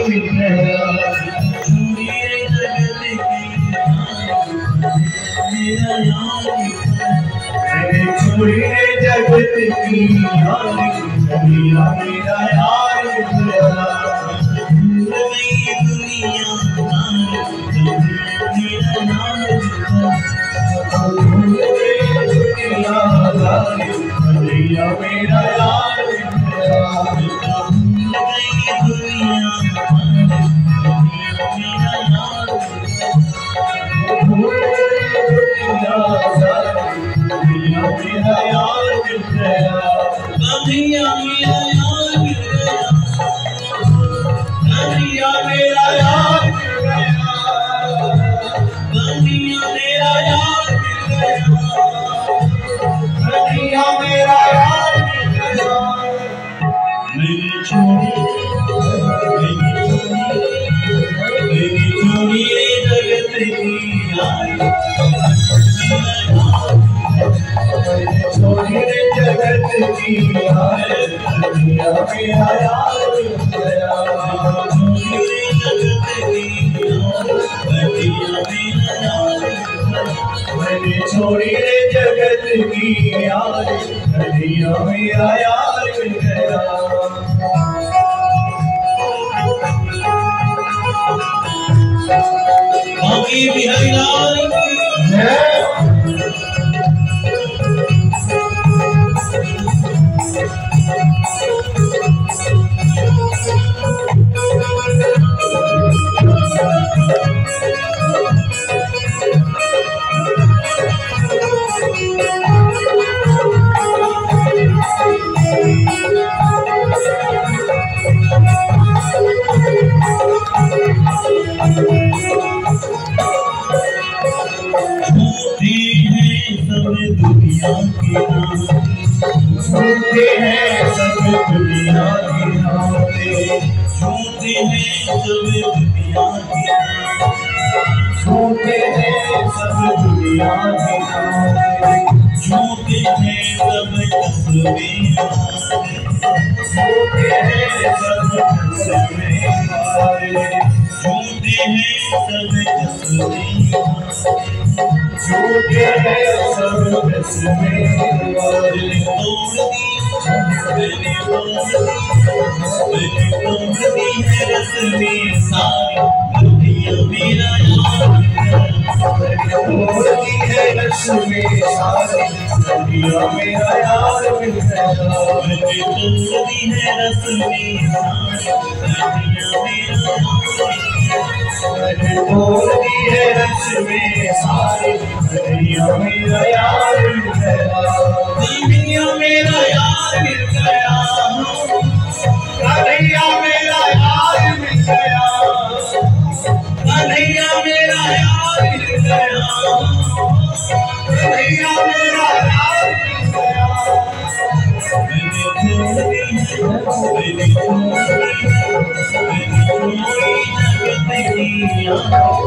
मिल गया। मैंने छोड़ी है जगत की यारी, दुनिया मेरा यार मिल गया। दुनिया मेरा यार मिल गया। मेरा यार मिल गया। कन्हैया मेरा यार मिल गया। कन्हैया मेरा यार मिल गया। कन्हैया मेरा यार मिल गया। कन्हैया मेरा यार मिल गया। मेरी छोड़ी जगत की यारी, छोड़ी जगत की यारी, दुनिया मेरा यार मिल गया। मैंने छोड़ी रे जगत की यारी, दुनिया मेरा यार मिल गया। बाकी बिहारी लाल की जय। झूठे हैं सब दुनिया के नाते, झूठे हैं सब दुनिया के नाते, झूठे हैं सब दुनिया के नाते, झूठे हैं सब कस्में, झूठे हैं सब कस्में, झूठे हैं सब कस्में, झूठे हैं सब कस्में। मैंने तोड़ दी है रस्में सारी, दुनिया मेरा यार मिल गया। तोड़ दी है रस्में सारी, दुनिया मेरा यार मिल गया। मैंने तोड़ दी है रस्में सारी, दुनिया मेरा यार मिल गया। मैंने तोड़ दी है रस्में सारी, दुनिया मेरा यार मिल गया। दुनिया मेरा यार मिल गया। कन्हैया मेरा यार मिल गया। कन्हैया मेरा यार मिल गया। कन्हैया मेरा यार मिल गया। मैंने छोड़ी जगत की यारी।